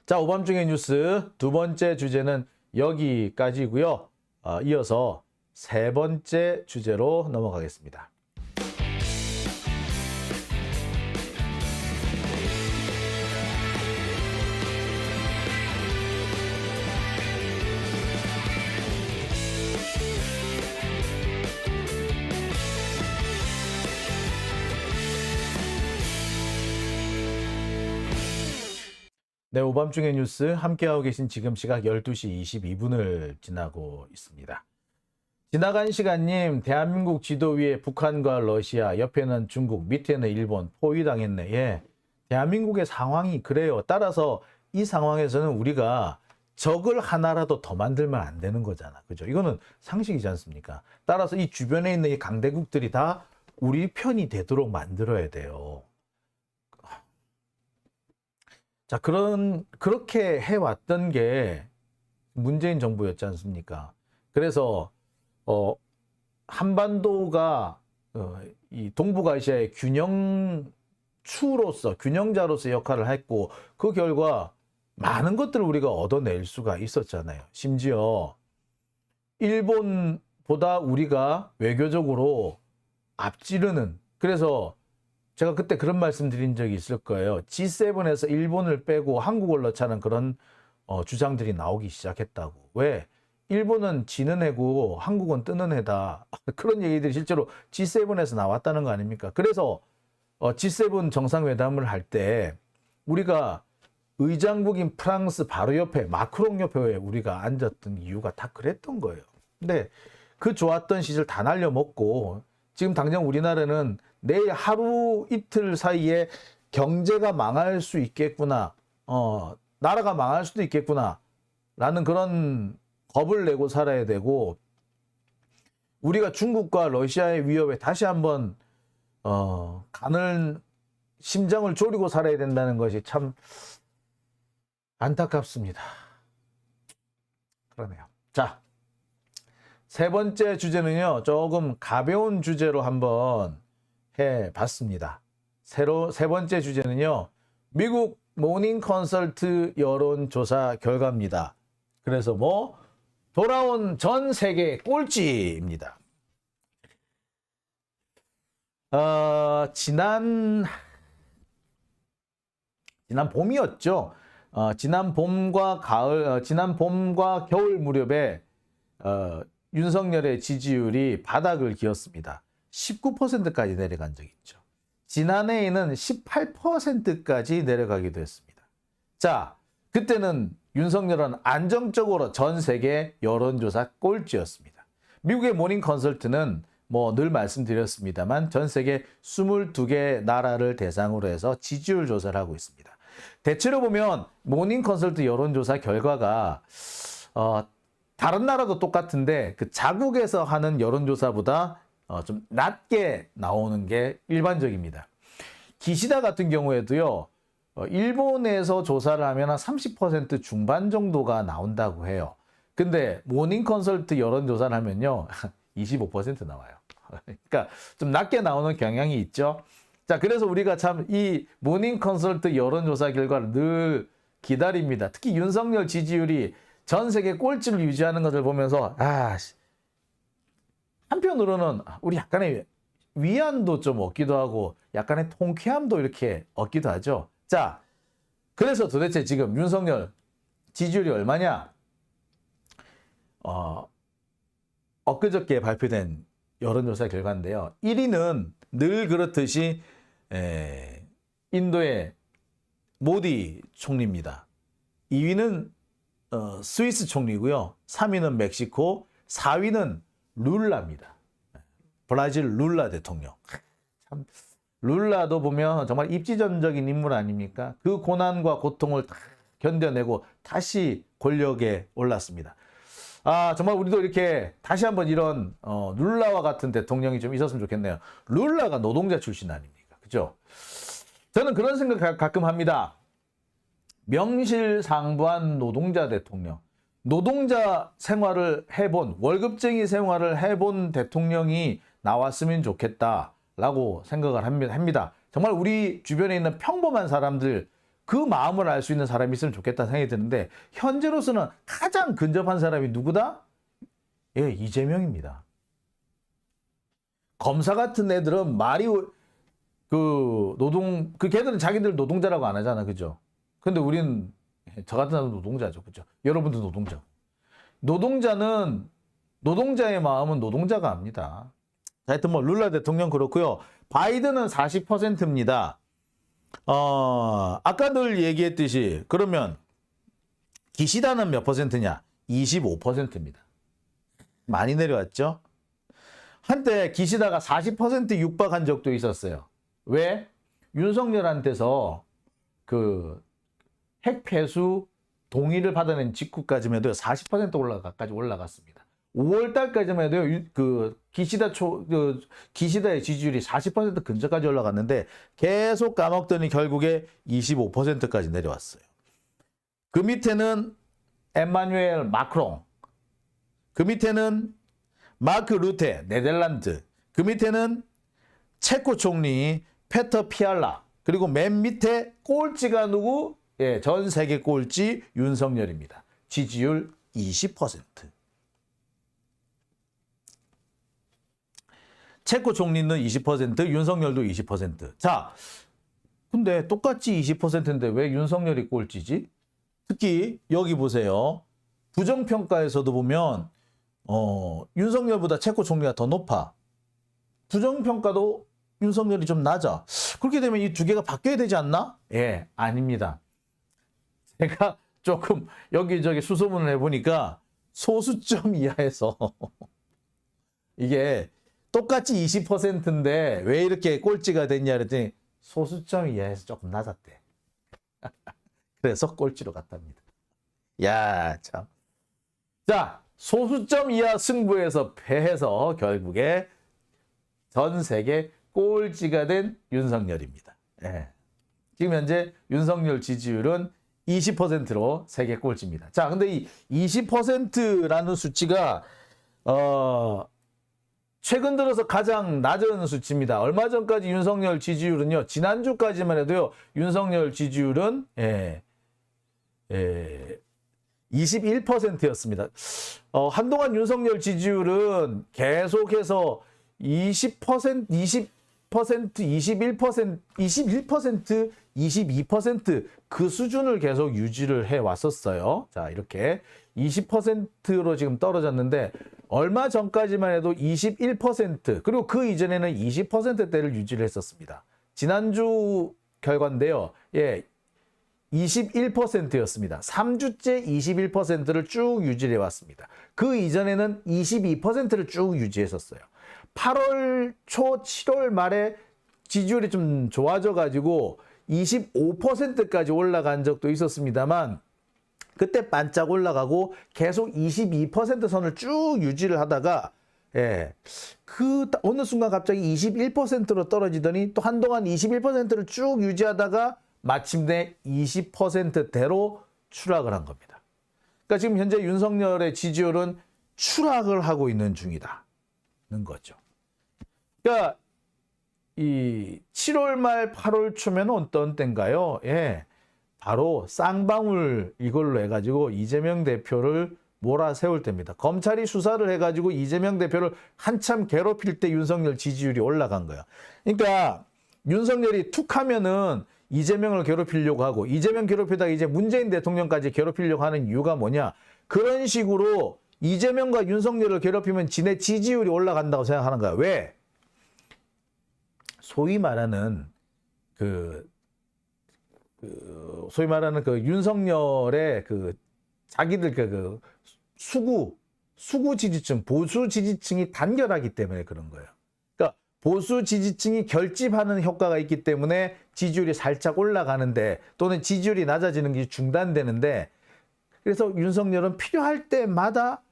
자, 오밤중의 뉴스 두 번째 주제는 여기까지고요. 이어서 세 번째 주제로 넘어가겠습니다. 네, 오밤중의 뉴스 함께하고 계신 지금 시각 12시 22분을 지나고 있습니다. 지나간 시간님, 대한민국 지도 위에 북한과 러시아, 옆에는 중국, 밑에는 일본, 포위당했네. 예, 대한민국의 상황이 그래요. 따라서 이 상황에서는 우리가 적을 하나라도 더 만들면 안 되는 거잖아. 그죠? 이거는 상식이지 않습니까? 따라서 이 주변에 있는 이 강대국들이 다 우리 편이 되도록 만들어야 돼요. 자, 그렇게 해왔던 게 문재인 정부였지 않습니까? 그래서, 한반도가, 이 동북아시아의 균형자로서 역할을 했고, 그 결과 많은 것들을 우리가 얻어낼 수가 있었잖아요. 심지어, 일본보다 우리가 외교적으로 앞지르는, 그래서 제가 그때 그런 말씀 드린 적이 있을 거예요. G7에서 일본을 빼고 한국을 넣자는 그런 주장들이 나오기 시작했다고. 왜? 일본은 지는 애고 한국은 뜨는 애다. 그런 얘기들이 실제로 G7에서 나왔다는 거 아닙니까? 그래서 G7 정상회담을 할 때 우리가 의장국인 프랑스 바로 옆에 마크롱 옆에 우리가 앉았던 이유가 다 그랬던 거예요. 근데 그 좋았던 시절 다 날려먹고 지금 당장 우리나라는 내일 하루 이틀 사이에 경제가 망할 수 있겠구나, 나라가 망할 수도 있겠구나 라는 그런 겁을 내고 살아야 되고, 우리가 중국과 러시아의 위협에 다시 한번 심장을 졸이고 살아야 된다는 것이 참 안타깝습니다. 그러네요. 자, 세 번째 주제는요, 조금 가벼운 주제로 한번 해봤습니다. 세 번째 주제는요, 미국 모닝 컨설트 여론조사 결과입니다. 그래서 돌아온 전 세계 꼴찌입니다. 지난 봄이었죠. 지난 봄과 겨울 무렵에 윤석열의 지지율이 바닥을 기었습니다. 19%까지 내려간 적이 있죠. 지난해에는 18%까지 내려가기도 했습니다. 자, 그때는 윤석열은 안정적으로 전 세계 여론조사 꼴찌였습니다. 미국의 모닝 컨설트는 늘 말씀드렸습니다만 전 세계 22개 나라를 대상으로 해서 지지율 조사를 하고 있습니다. 대체로 보면 모닝 컨설트 여론조사 결과가 다른 나라도 똑같은데 그 자국에서 하는 여론조사보다 좀 낮게 나오는 게 일반적입니다. 기시다 같은 경우에도요, 일본에서 조사를 하면 한 30% 중반 정도가 나온다고 해요. 근데 모닝 컨설트 여론조사를 하면요, 25% 나와요. 그러니까 좀 낮게 나오는 경향이 있죠. 자, 그래서 우리가 참 이 모닝 컨설트 여론조사 결과를 늘 기다립니다. 특히 윤석열 지지율이 전 세계 꼴찌를 유지하는 것을 보면서 한편으로는 우리 약간의 위안도 좀 얻기도 하고 약간의 통쾌함도 이렇게 얻기도 하죠. 자, 그래서 도대체 지금 윤석열 지지율이 얼마냐? 엊그저께 발표된 여론조사 결과인데요. 1위는 늘 그렇듯이 인도의 모디 총리입니다. 2위는 스위스 총리고요. 3위는 멕시코, 4위는 룰라입니다. 브라질 룰라 대통령. 참, 룰라도 보면 정말 입지전적인 인물 아닙니까? 그 고난과 고통을 다 견뎌내고 다시 권력에 올랐습니다. 정말 우리도 이렇게 다시 한번 이런 룰라와 같은 대통령이 좀 있었으면 좋겠네요. 룰라가 노동자 출신 아닙니까? 그죠? 저는 그런 생각 가끔 합니다. 명실상부한 노동자 대통령, 노동자 생활을 해본, 월급쟁이 생활을 해본 대통령이 나왔으면 좋겠다라고 생각을 합니다. 정말 우리 주변에 있는 평범한 사람들, 그 마음을 알 수 있는 사람이 있으면 좋겠다는 생각이 드는데 현재로서는 가장 근접한 사람이 누구다? 예, 이재명입니다. 검사 같은 애들은 말이 걔들은 자기들 노동자라고 안 하잖아, 그죠? 근데 우리는 저 같은 사람도 노동자죠, 그죠? 여러분도 노동자. 노동자의 마음은 노동자가 압니다. 하여튼 뭐 룰라 대통령 그렇고요. 바이든은 40%입니다. 아까 늘 얘기했듯이 그러면 기시다는 몇 퍼센트냐? 25%입니다. 많이 내려왔죠? 한때 기시다가 40% 육박한 적도 있었어요. 왜? 윤석열한테서 그 핵폐수 동의를 받아낸 직후까지만 해도 40% 올라갔습니다. 5월 달까지만 해도 그 기시다의 지지율이 40% 근처까지 올라갔는데 계속 까먹더니 결국에 25%까지 내려왔어요. 그 밑에는 에마뉴엘 마크롱, 그 밑에는 마크 루테 네덜란드, 그 밑에는 체코 총리 페터 피알라, 그리고 맨 밑에 꼴찌가 누구? 예, 전 세계 꼴찌 윤석열입니다. 지지율 20%. 체코 총리는 20%, 윤석열도 20%. 자, 근데 똑같이 20%인데 왜 윤석열이 꼴찌지? 특히 여기 보세요. 부정평가에서도 보면 윤석열보다 체코 총리가 더 높아. 부정평가도 윤석열이 좀 낮아. 그렇게 되면 이 두 개가 바뀌어야 되지 않나? 예, 아닙니다. 제가 조금 여기저기 수소문을 해보니까 소수점 이하에서 이게 똑같이 20%인데 왜 이렇게 꼴찌가 됐냐 그랬더니 소수점 이하에서 조금 낮았대. 그래서 꼴찌로 갔답니다. 야, 참. 자, 소수점 이하 승부에서 패해서 결국에 전 세계 꼴찌가 된 윤석열입니다. 예. 지금 현재 윤석열 지지율은 20%로 세계 꼴찌입니다. 자, 근데 이 20%라는 수치가 최근 들어서 가장 낮은 수치입니다. 얼마 전까지 윤석열 지지율은요, 지난주까지만 해도요, 윤석열 지지율은 21%였습니다. 한동안 윤석열 지지율은 계속해서 20%, 20%, 21%, 21%, 22% 그 수준을 계속 유지를 해 왔었어요. 자, 이렇게 20%로 지금 떨어졌는데 얼마 전까지만 해도 21% 그리고 그 이전에는 20%대를 유지를 했었습니다. 지난주 결과인데요. 예. 21%였습니다. 3주째 21%를 쭉 유지해 왔습니다. 그 이전에는 22%를 쭉 유지했었어요. 8월 초 7월 말에 지지율이 좀 좋아져 가지고 25%까지 올라간 적도 있었습니다만 그때 반짝 올라가고 계속 22% 선을 쭉 유지를 하다가 그 어느 순간 갑자기 21%로 떨어지더니 또 한동안 21%를 쭉 유지하다가 마침내 20%대로 추락을 한 겁니다. 그러니까 지금 현재 윤석열의 지지율은 추락을 하고 있는 중이다는 거죠. 그러니까 이 7월 말 8월 초면 어떤 때인가요? 예, 바로 쌍방울 이걸로 해가지고 이재명 대표를 몰아세울 때입니다. 검찰이 수사를 해가지고 이재명 대표를 한참 괴롭힐 때 윤석열 지지율이 올라간 거예요. 그러니까 윤석열이 툭 하면은 이재명을 괴롭히려고 하고 이재명 괴롭히다가 이제 문재인 대통령까지 괴롭히려고 하는 이유가 뭐냐? 그런 식으로 이재명과 윤석열을 괴롭히면 지네 지지율이 올라간다고 생각하는 거야. 왜? 소위 말하는 소위 말하는 그 윤석열의 그 자기들 그 수구 지지층, 보수 지지층이 단결하기 때문에 그런 거예요. 그러니까 보수 지지층이 결집하는 효과가 있기 때문에 지지율이 살짝 올라가는데 또는 지지율이 낮아지는 게 중단되는데 그래서 윤석열은 필요할 때마다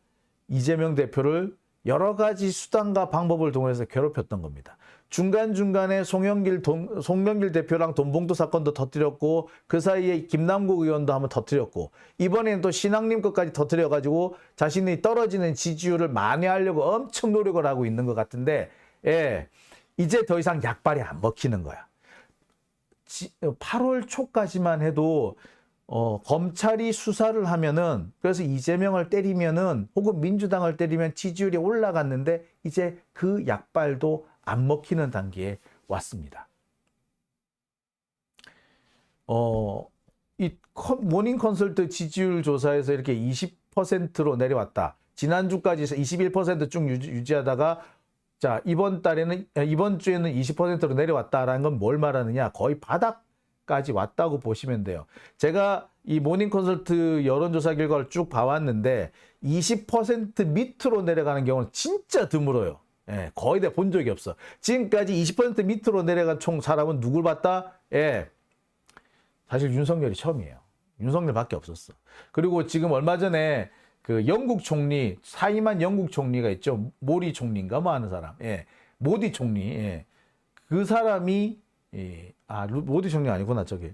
이재명 대표를 여러 가지 수단과 방법을 동원해서 괴롭혔던 겁니다. 중간중간에 송영길 대표랑 돈봉투 사건도 터뜨렸고 그 사이에 김남국 의원도 한번 터뜨렸고 이번에는 또 신앙님 것까지 터뜨려가지고 자신이 떨어지는 지지율을 만회하려고 엄청 노력을 하고 있는 것 같은데 이제 더 이상 약발이 안 먹히는 거야. 8월 초까지만 해도 검찰이 수사를 하면은, 그래서 이재명을 때리면은 혹은 민주당을 때리면 지지율이 올라갔는데 이제 그 약발도 안 먹히는 단계에 왔습니다. 이 모닝 컨설트 지지율 조사에서 이렇게 20%로 내려왔다. 지난주까지 21% 쭉 유지하다가 자, 이번 주에는 20%로 내려왔다라는 건 뭘 말하느냐? 거의 바닥까지 왔다고 보시면 돼요. 제가 이 모닝 컨설트 여론조사 결과를 쭉 봐왔는데 20% 밑으로 내려가는 경우는 진짜 드물어요. 예, 거의 다 본 적이 없어. 지금까지 20% 밑으로 내려간 총 사람은 누굴 봤다? 예, 사실 윤석열이 처음이에요. 윤석열밖에 없었어. 그리고 지금 얼마 전에 그 영국 총리, 사임한 영국 총리가 있죠. 모리 총리인가 뭐 하는 사람. 예. 모디 총리. 예. 그 사람이 모디 총리 아니구나. 저기.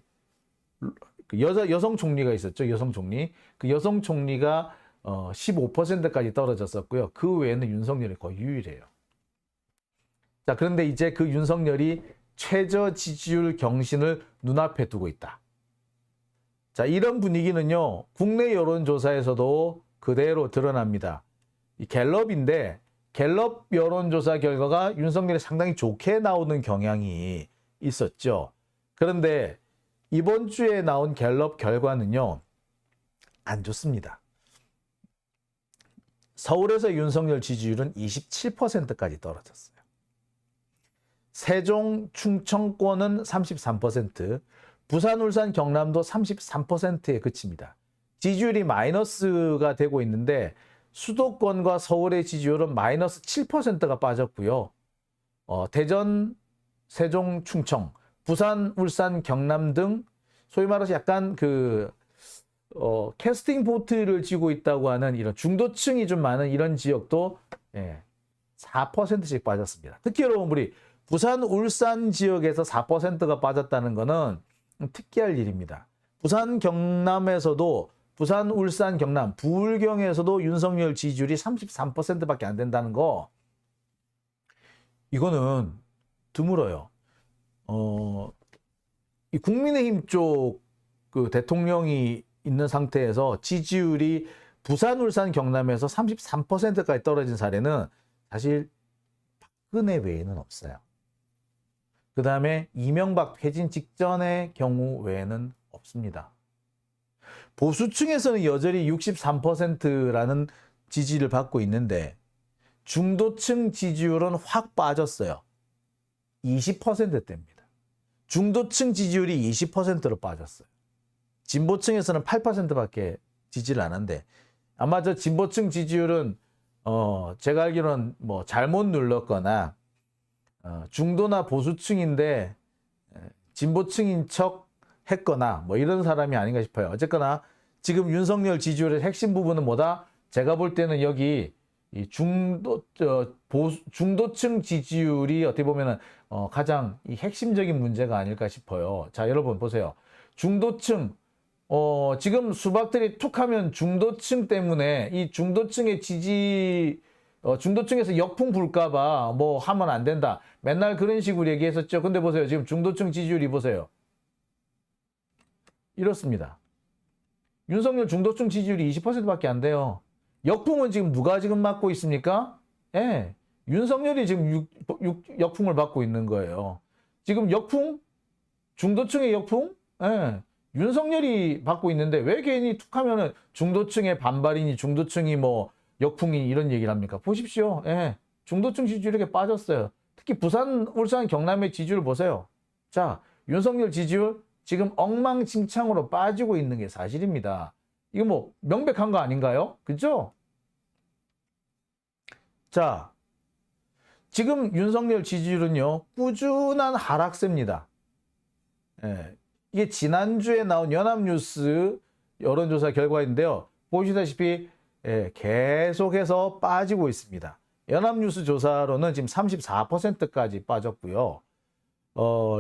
그 여성 총리가 있었죠. 여성 총리. 그 여성 총리가 15%까지 떨어졌었고요. 그 외에는 윤석열이 거의 유일해요. 자, 그런데 이제 그 윤석열이 최저 지지율 경신을 눈앞에 두고 있다. 자, 이런 분위기는요. 국내 여론조사에서도 그대로 드러납니다. 이 갤럽인데 갤럽 여론조사 결과가 윤석열이 상당히 좋게 나오는 경향이 있었죠. 그런데 이번 주에 나온 갤럽 결과는요. 안 좋습니다. 서울에서 윤석열 지지율은 27%까지 떨어졌어요. 세종, 충청권은 33%, 부산, 울산, 경남도 33%에 그칩니다. 지지율이 마이너스가 되고 있는데 수도권과 서울의 지지율은 마이너스 7%가 빠졌고요. 대전, 세종, 충청, 부산, 울산, 경남 등 소위 말해서 약간 캐스팅 보트를 쥐고 있다고 하는 이런 중도층이 좀 많은 이런 지역도 4%씩 빠졌습니다. 특히 여러분 우리 부산, 울산 지역에서 4%가 빠졌다는 것은 특이할 일입니다. 부산, 경남에서도 부산, 울산, 경남, 부울경에서도 윤석열 지지율이 33%밖에 안 된다는 거 이거는 드물어요. 이 국민의힘 쪽 그 대통령이 있는 상태에서 지지율이 부산, 울산, 경남에서 33%까지 떨어진 사례는 사실 박근혜 외에는 없어요. 그 다음에 이명박 퇴진 직전의 경우 외에는 없습니다. 보수층에서는 여전히 63%라는 지지를 받고 있는데 중도층 지지율은 확 빠졌어요. 20%대입니다. 중도층 지지율이 20%로 빠졌어요. 진보층에서는 8%밖에 지지를 안 한대. 아마 저 진보층 지지율은 제가 알기로는 뭐 잘못 눌렀거나 중도나 보수층인데 진보층인 척 했거나 뭐 이런 사람이 아닌가 싶어요. 어쨌거나 지금 윤석열 지지율의 핵심 부분은 뭐다? 제가 볼 때는 여기 이 중도층 지지율이 어떻게 보면은 가장 이 핵심적인 문제가 아닐까 싶어요. 자, 여러분 보세요. 중도층 지금 수박들이 툭 하면 중도층 때문에 이 중도층의 중도층에서 역풍 불까봐 뭐 하면 안 된다. 맨날 그런 식으로 얘기했었죠. 근데 보세요. 지금 중도층 지지율이 보세요. 이렇습니다. 윤석열 중도층 지지율이 20%밖에 안 돼요. 역풍은 지금 누가 지금 맡고 있습니까? 예. 윤석열이 지금 역풍을 받고 있는 거예요. 지금 역풍? 중도층의 역풍? 예. 윤석열이 받고 있는데 왜 괜히 툭 하면은 중도층의 반발이니 중도층이 뭐 역풍이 이런 얘기를 합니까? 보십시오. 예. 중도층 지지율이 이렇게 빠졌어요. 특히 부산, 울산, 경남의 지지율 보세요. 자, 윤석열 지지율 지금 엉망진창으로 빠지고 있는 게 사실입니다. 이거 뭐 명백한 거 아닌가요? 그죠? 자, 지금 윤석열 지지율은요, 꾸준한 하락세입니다. 예. 이게 지난주에 나온 연합뉴스 여론조사 결과인데요. 보시다시피 계속해서 빠지고 있습니다. 연합뉴스 조사로는 지금 34%까지 빠졌고요.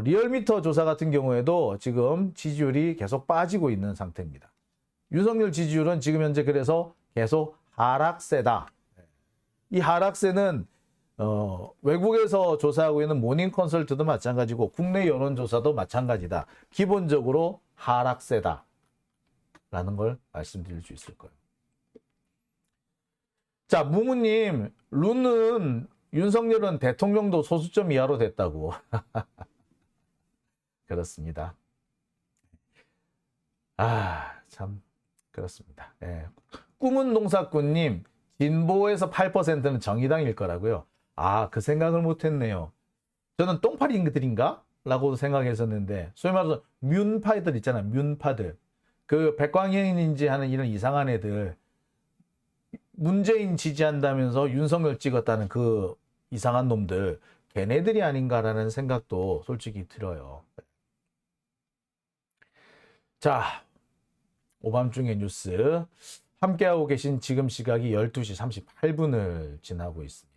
리얼미터 조사 같은 경우에도 지금 지지율이 계속 빠지고 있는 상태입니다. 윤석열 지지율은 지금 현재 그래서 계속 하락세다. 이 하락세는 외국에서 조사하고 있는 모닝 컨설트도 마찬가지고 국내 여론조사도 마찬가지다. 기본적으로 하락세다. 라는 걸 말씀드릴 수 있을 거예요. 자, 무무님, 룬은 윤석열은 대통령도 소수점 이하로 됐다고. 그렇습니다. 참 그렇습니다. 예. 꿈은 농사꾼님, 진보에서 8%는 정의당일 거라고요. 그 생각을 못했네요. 저는 똥파리들인가? 라고 생각했었는데, 소위 말해서 뮨파이들 있잖아, 뮨파들. 그 백광현인지 하는 이런 이상한 애들, 문재인 지지한다면서 윤석열 찍었다는 그 이상한 놈들, 걔네들이 아닌가라는 생각도 솔직히 들어요. 자, 오밤중의 뉴스 함께하고 계신 지금 시각이 12시 38분을 지나고 있습니다.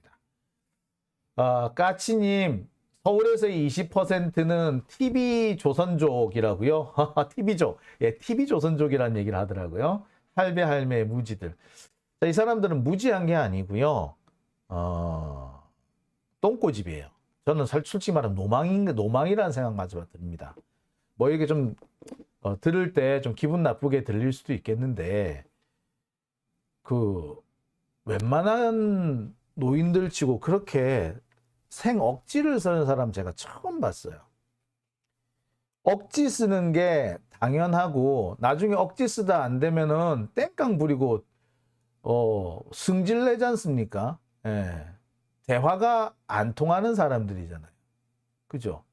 까치님, 서울에서의 20%는 TV조선족이라고요? TV족, 예, TV조선족이라는 얘기를 하더라고요. 할배, 할매, 무지들. 자, 이 사람들은 무지한 게 아니고요. 똥꼬집이에요. 저는 솔직히 말하면 노망이라는 생각만 듭니다. 뭐 이게 좀 들을 때 좀 기분 나쁘게 들릴 수도 있겠는데, 웬만한 노인들 치고 그렇게 생억지를 쓰는 사람 제가 처음 봤어요. 억지 쓰는 게 당연하고, 나중에 억지 쓰다 안 되면은 땡깡 부리고 승질 내지 않습니까? 예. 대화가 안 통하는 사람들이잖아요. 그죠?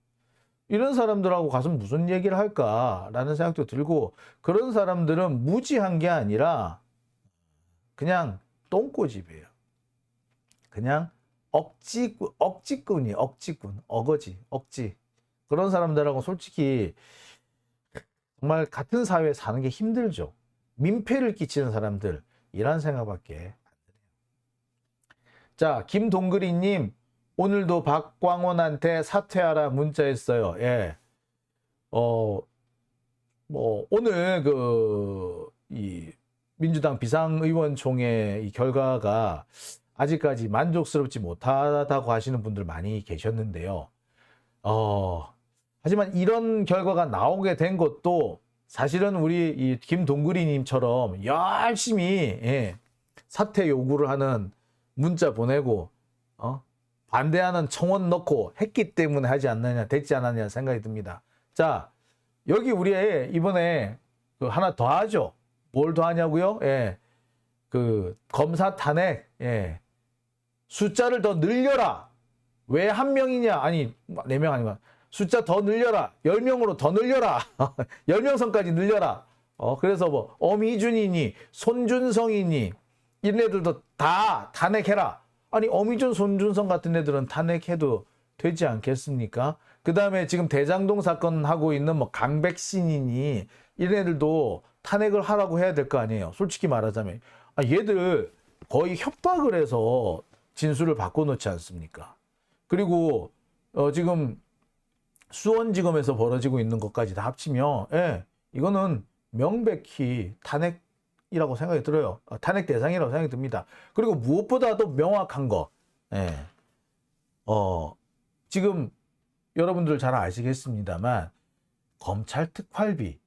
이런 사람들하고 가서 무슨 얘기를 할까라는 생각도 들고, 그런 사람들은 무지한 게 아니라 그냥 똥꼬집이에요. 그냥 억지꾼, 어거지, 억지. 그런 사람들하고 솔직히 정말 같은 사회에 사는 게 힘들죠. 민폐를 끼치는 사람들, 이란 생각밖에 안 드네요. 자, 김동그리님, 오늘도 박광원한테 사퇴하라 문자했어요. 예. 오늘 이 민주당 비상의원총회 이 결과가 아직까지 만족스럽지 못하다고 하시는 분들 많이 계셨는데요. 하지만 이런 결과가 나오게 된 것도 사실은 우리 이 김동그리님처럼 열심히 사퇴 요구를 하는 문자 보내고 반대하는 청원 넣고 했기 때문에 됐지 않았냐 생각이 듭니다. 자, 여기 우리 이번에 하나 더 하죠. 뭘 더 하냐고요? 검사 탄핵, 숫자를 더 늘려라. 왜 1명이냐? 아니, 4명 아니면 숫자 더 늘려라. 10명으로 더 늘려라. 10명 선까지 늘려라. 그래서 뭐 어미준이니 손준성이니 이런 애들도 다 탄핵해라. 아니, 어미준, 손준성 같은 애들은 탄핵해도 되지 않겠습니까? 그 다음에 지금 대장동 사건 하고 있는 뭐 강백신이니 이런 애들도 탄핵을 하라고 해야 될 거 아니에요. 솔직히 말하자면. 얘들 거의 협박을 해서 진술을 바꿔놓지 않습니까? 그리고 지금 수원지검에서 벌어지고 있는 것까지 다 합치면 이거는 명백히 탄핵이라고 생각이 들어요. 탄핵 대상이라고 생각이 듭니다. 그리고 무엇보다도 명확한 거, 지금 여러분들 잘 아시겠습니다만 검찰 특활비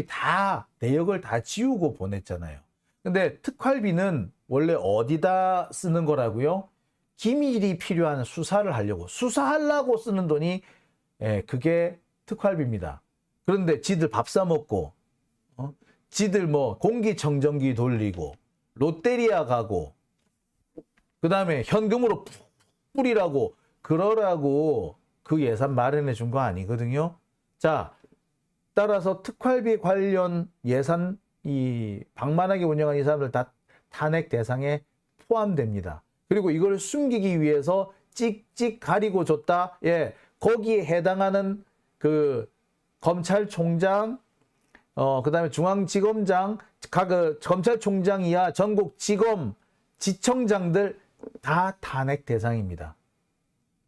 다 내역을 다 지우고 보냈잖아요. 근데 특활비는 원래 어디다 쓰는 거라고요? 기밀이 필요한 수사를 하려고, 수사하려고 쓰는 돈이 그게 특활비입니다. 그런데 지들 밥 사 먹고 지들 뭐 공기청정기 돌리고 롯데리아 가고 그 다음에 현금으로 뿌리라고 그러라고 그 예산 마련해 준 거 아니거든요. 자, 따라서 특활비 관련 예산 이 방만하게 운영한 이 사람들 다 탄핵 대상에 포함됩니다. 그리고 이걸 숨기기 위해서 찍찍 가리고 줬다. 거기에 해당하는 그 검찰총장, 그다음에 중앙지검장, 각 검찰총장 이하 전국 지검 지청장들 다 탄핵 대상입니다.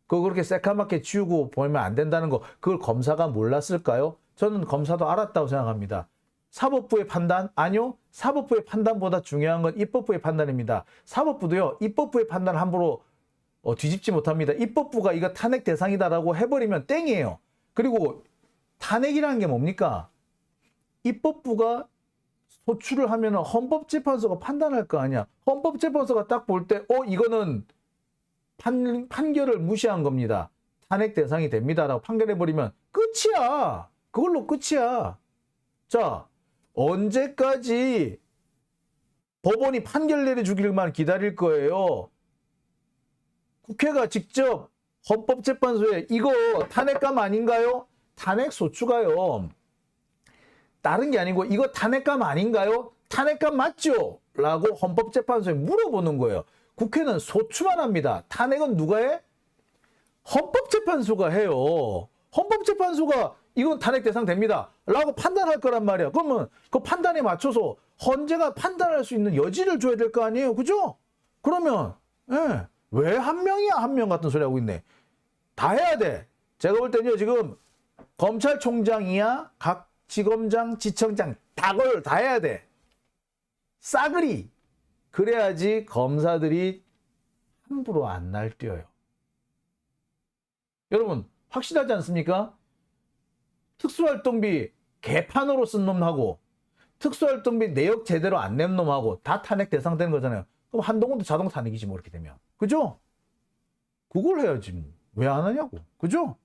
그거 그렇게 새까맣게 지우고 보면 안 된다는 거, 그걸 검사가 몰랐을까요? 저는 검사도 알았다고 생각합니다. 사법부의 판단? 아니요. 사법부의 판단보다 중요한 건 입법부의 판단입니다. 사법부도요, 입법부의 판단을 함부로 뒤집지 못합니다. 입법부가 이거 탄핵 대상이다라고 해버리면 땡이에요. 그리고 탄핵이라는 게 뭡니까? 입법부가 소추를 하면 헌법재판소가 판단할 거 아니야. 헌법재판소가 딱 볼 때 이거는 판결을 무시한 겁니다. 탄핵 대상이 됩니다라고 판결해버리면 끝이야. 그걸로 끝이야. 자, 언제까지 법원이 판결 내려주길만 기다릴 거예요? 국회가 직접 헌법재판소에 이거 탄핵감 아닌가요? 탄핵 소추가요. 다른 게 아니고 이거 탄핵감 아닌가요? 탄핵감 맞죠? 라고 헌법재판소에 물어보는 거예요. 국회는 소추만 합니다. 탄핵은 누가 해? 헌법재판소가 해요. 헌법재판소가 이건 탄핵 대상 됩니다. 라고 판단할 거란 말이야. 그러면 그 판단에 맞춰서 헌재가 판단할 수 있는 여지를 줘야 될 거 아니에요. 그죠? 그러면 왜 한 명이야 한 명 같은 소리 하고 있네. 다 해야 돼. 제가 볼 때는요 지금 검찰총장이야 각 지검장, 지청장 다 해야 돼. 싸그리. 그래야지 검사들이 함부로 안 날뛰어요. 여러분 확실하지 않습니까? 특수활동비 개판으로 쓴 놈하고 특수활동비 내역 제대로 안 낸 놈하고 다 탄핵 대상되는 거잖아요. 그럼 한동훈도 자동 탄핵이지 뭐 이렇게 되면. 그죠? 그걸 해야지 뭐. 왜 안 하냐고. 그죠?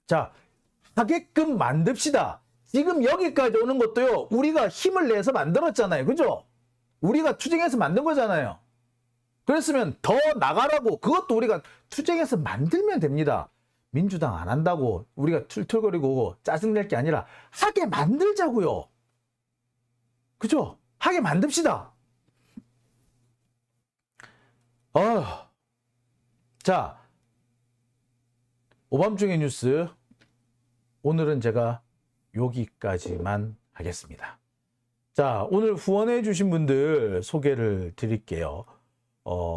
자, 하게끔 만듭시다. 지금 여기까지 오는 것도요. 우리가 힘을 내서 만들었잖아요. 그죠? 우리가 투쟁해서 만든 거잖아요. 그랬으면 더 나가라고 그것도 우리가 투쟁해서 만들면 됩니다. 민주당 안 한다고 우리가 툴툴거리고 짜증낼 게 아니라 하게 만들자고요. 그죠? 하게 만듭시다. 자, 오밤중의 뉴스 오늘은 제가 여기까지만 하겠습니다. 자, 오늘 후원해 주신 분들 소개를 드릴게요.